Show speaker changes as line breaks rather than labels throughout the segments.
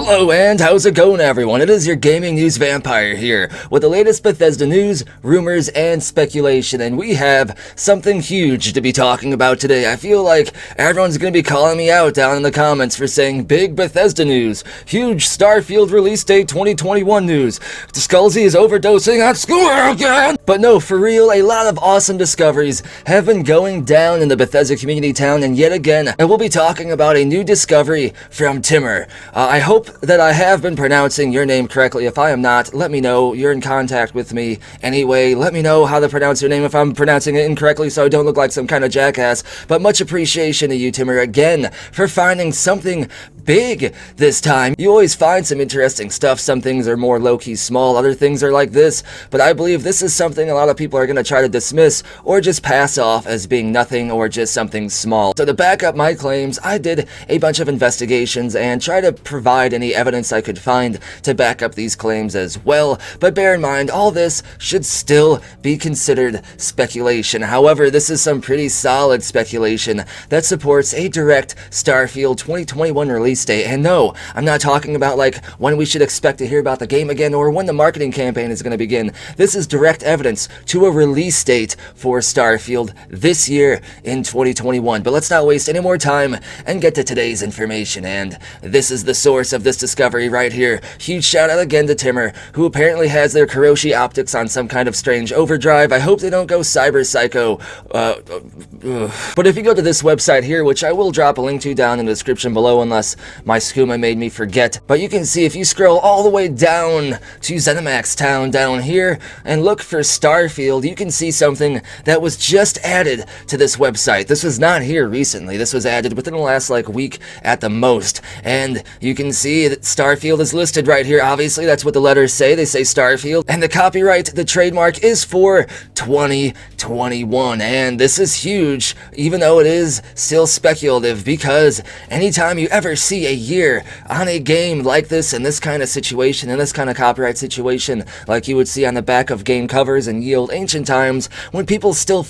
Hello and how's it going, everyone? It is your gaming news vampire here with the latest Bethesda news, rumors, and speculation, and we have something huge to be talking about today. I feel like everyone's going to be calling me out down in the comments for saying big Bethesda news, huge Starfield release date 2021 news, Skullzi is overdosing on school again! But no, for real, a lot of awesome discoveries have been going down in the Bethesda community town, and yet again, I will be talking about a new discovery from Timur. I hope that I have been pronouncing your name correctly. If I am not, let me know. You're in contact with me anyway. Let me know how to pronounce your name if I'm pronouncing it incorrectly so I don't look like some kind of jackass. But much appreciation to you, Timur, again, for finding something big this time. You always find some interesting stuff. Some things are more low-key small, other things are like this, but I believe this is something a lot of people are going to try to dismiss or just pass off as being nothing or just something small. So to back up my claims, I did a bunch of investigations and try to provide any evidence I could find to back up these claims as well, but bear in mind, all this should still be considered speculation. However, this is some pretty solid speculation that supports a direct Starfield 2021 release date. And no, I'm not talking about like when we should expect to hear about the game again or when the marketing campaign is going to begin. This is direct evidence to a release date for Starfield this year in 2021. But let's not waste any more time and get to today's information. And this is the source of this discovery right here. Huge shout out again to Timur, who apparently has their Kiroshi optics on some kind of strange overdrive. I hope they don't go cyber psycho. But if you go to this website here, which I will drop a link to down in the description below unless my skooma made me forget, but you can see if you scroll all the way down to Zenimax Town down here and look for Starfield, you can see something that was just added to this website. This was not here recently. This was added within the last week at the most, and you can see that Starfield is listed right here. Obviously, that's what the letters say. They say Starfield, and the copyright, the trademark is for 2021, and this is huge, even though it is still speculative, because anytime you ever see a year on a game like this, in this kind of situation, in this kind of copyright situation, like you would see on the back of game covers in ye olde ancient times, when people still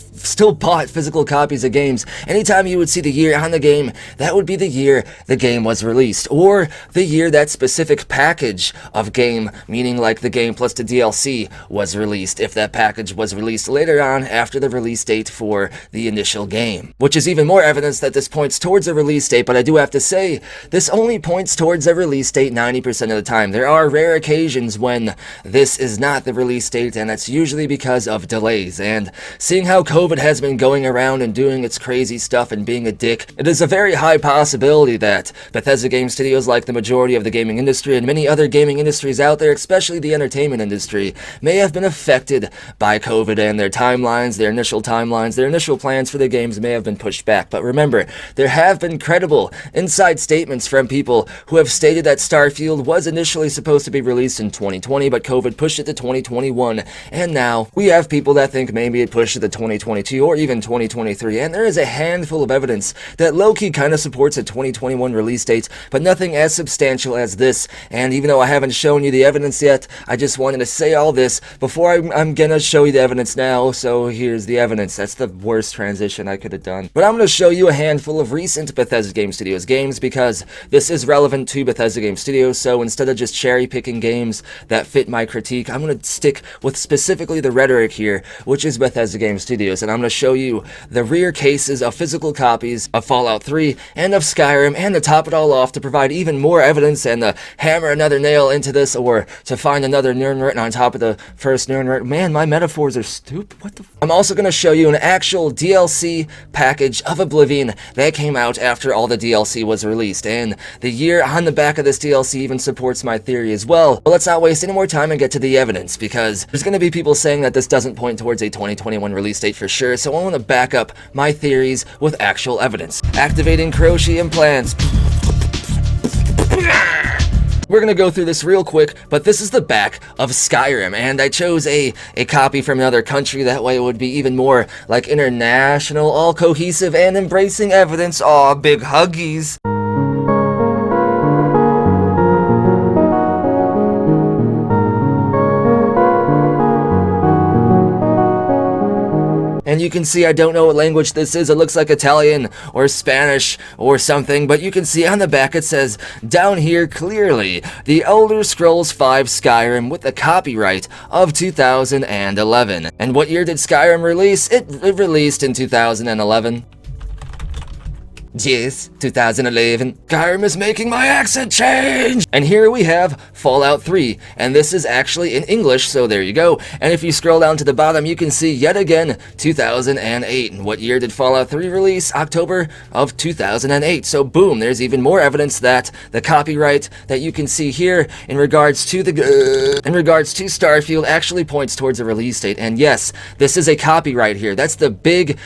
bought physical copies of games, anytime you would see the year on the game, that would be the year the game was released, or the year that specific package of game, meaning like the game plus the DLC, was released, if that package was released later on after the release date for the initial game. Which is even more evidence that this points towards a release date, but I do have to say, this only points towards a release date 90% of the time. There are rare occasions when this is not the release date, and that's usually because of delays. And seeing how COVID has been going around and doing its crazy stuff and being a dick, it is a very high possibility that Bethesda Game Studios, like the majority of the gaming industry and many other gaming industries out there, especially the entertainment industry, may have been affected by COVID, and their timelines, their initial plans for the games may have been pushed back. But remember, there have been credible inside statements from people who have stated that Starfield was initially supposed to be released in 2020, but COVID pushed it to 2021, and now we have people that think maybe it pushed it to 2022 or even 2023, and there is a handful of evidence that low-key kind of supports a 2021 release date, but nothing as substantial as this. And even though I haven't shown you the evidence yet, I just wanted to say all this before I'm gonna show you the evidence now. So here's the evidence. That's the worst transition I could have done, but I'm gonna show you a handful of recent Bethesda Game Studios games because this is relevant to Bethesda Game Studios. So instead of just cherry picking games that fit my critique, I'm gonna stick with specifically the rhetoric here, which is Bethesda Game Studios, and I'm gonna show you the rare cases of physical copies of Fallout 3 and of Skyrim, and to top it all off, to provide even more evidence and to hammer another nail into this, or to find another Nirnroot on top of the first Nirnroot. Man, my metaphors are stupid. What the I'm also going to show you an actual DLC package of Oblivion that came out after all the DLC was released, and the year on the back of this DLC even supports my theory as well. But let's not waste any more time and get to the evidence, because there's going to be people saying that this doesn't point towards a 2021 release date for sure, so I want to back up my theories with actual evidence. Activating Kiroshi implants. We're gonna go through this real quick, but this is the back of Skyrim, and I chose a copy from another country. That way it would be even more like international, all cohesive and embracing evidence. Aw, big huggies. And and you can see I don't know what language this is. It looks like Italian or Spanish or something, but you can see on the back it says down here clearly, The Elder Scrolls V Skyrim with the copyright of 2011. And what year did Skyrim release? It released in 2011. Yes, 2011. Skyrim is making my accent change! And here we have Fallout 3, and this is actually in English, so there you go. And if you scroll down to the bottom, you can see yet again 2008. And what year did Fallout 3 release? October of 2008. So boom, there's even more evidence that the copyright that you can see here in regards to Starfield actually points towards a release date. And yes, this is a copyright here. That's the big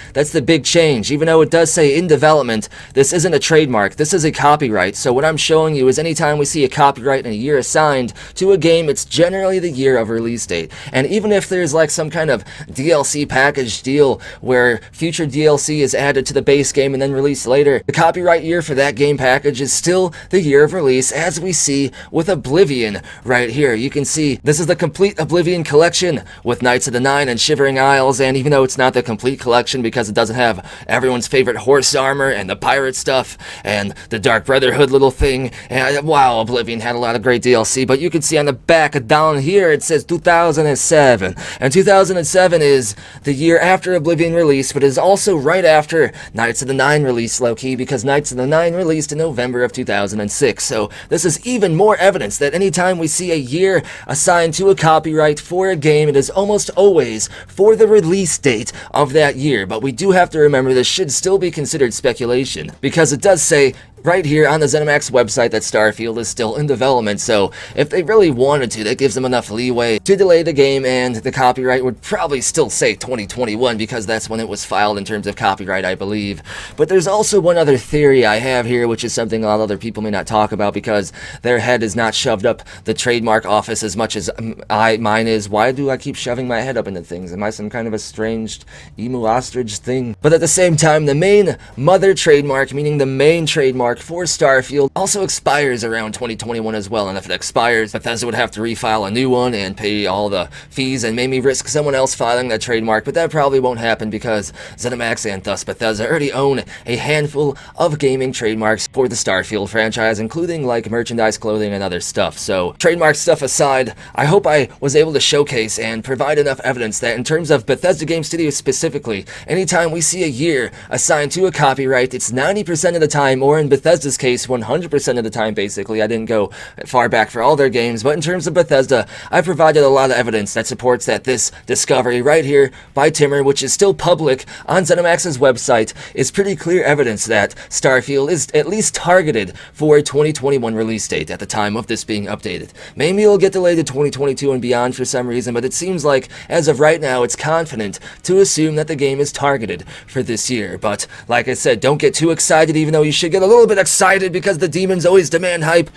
change. Even though it does say in development, this isn't a trademark, this is a copyright. So what I'm showing you is anytime we see a copyright and a year assigned to a game, it's generally the year of release date. And even if there's like some kind of DLC package deal where future DLC is added to the base game and then released later, the copyright year for that game package is still the year of release, as we see with Oblivion right here. You can see this is the complete Oblivion collection with Knights of the Nine and Shivering Isles, and even though it's not the complete collection because it doesn't have everyone's favorite horse armor and the pirate stuff and the Dark Brotherhood little thing, and wow, Oblivion had a lot of great DLC, but you can see on the back down here it says 2007, and 2007 is the year after Oblivion released, but is also right after Knights of the Nine released, low-key, because Knights of the Nine released in November of 2006, so this is even more evidence that anytime we see a year assigned to a copyright for a game, it is almost always for the release date of that year. But we do have to remember this should still be considered speculation, because it does say right here on the ZeniMax website that Starfield is still in development, so if they really wanted to, that gives them enough leeway to delay the game, and the copyright would probably still say 2021 because that's when it was filed in terms of copyright, I believe. But there's also one other theory I have here, which is something a lot of other people may not talk about because their head is not shoved up the trademark office as much as mine is. Why do I keep shoving my head up into things? Am I some kind of estranged emu ostrich thing? But at the same time, the main mother trademark, meaning the main trademark for Starfield, also expires around 2021 as well, and if it expires, Bethesda would have to refile a new one and pay all the fees and maybe risk someone else filing that trademark, but that probably won't happen because ZeniMax and thus Bethesda already own a handful of gaming trademarks for the Starfield franchise, including like merchandise, clothing, and other stuff. So trademark stuff aside, I hope I was able to showcase and provide enough evidence that in terms of Bethesda Game Studios specifically, anytime we see a year assigned to a copyright, it's 90% of the time, or in Bethesda's case, 100% of the time basically. I didn't go far back for all their games, but in terms of Bethesda, I provided a lot of evidence that supports that this discovery right here by Timmer, which is still public on ZeniMax's website, is pretty clear evidence that Starfield is at least targeted for a 2021 release date at the time of this being updated. Maybe it'll get delayed to 2022 and beyond for some reason, but it seems like, as of right now, it's confident to assume that the game is targeted for this year. But, like I said, don't get too excited, even though you should get a little bit excited because the demons always demand hype.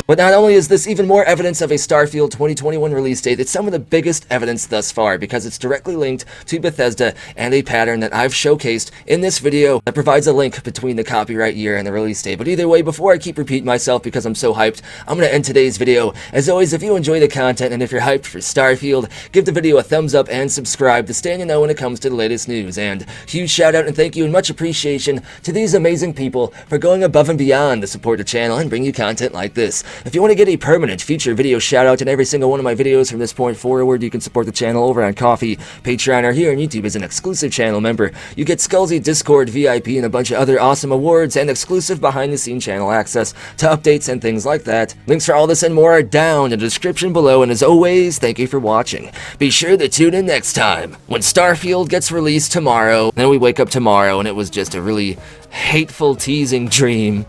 But not only is this even more evidence of a Starfield 2021 release date, it's some of the biggest evidence thus far because it's directly linked to Bethesda and a pattern that I've showcased in this video that provides a link between the copyright year and the release date. But either way, before I keep repeating myself because I'm so hyped, I'm going to end today's video. As always, if you enjoy the content and if you're hyped for Starfield, give the video a thumbs up and subscribe to stay in the know when it comes to the latest news. And huge shout out and thank you and much appreciation to these amazing people for going above and beyond to support the channel and bring you content like this. If you want to get a permanent feature video shout out in every single one of my videos from this point forward, you can support the channel over on Ko-fi, Patreon, or here on YouTube as an exclusive channel member. You get Skullzi Discord, VIP, and a bunch of other awesome awards and exclusive behind-the-scenes channel access to updates and things like that. Links for all this and more are down in the description below, and as always, thank you for watching. Be sure to tune in next time when Starfield gets released tomorrow. Then we wake up tomorrow and it was just a really hateful, teasing dream.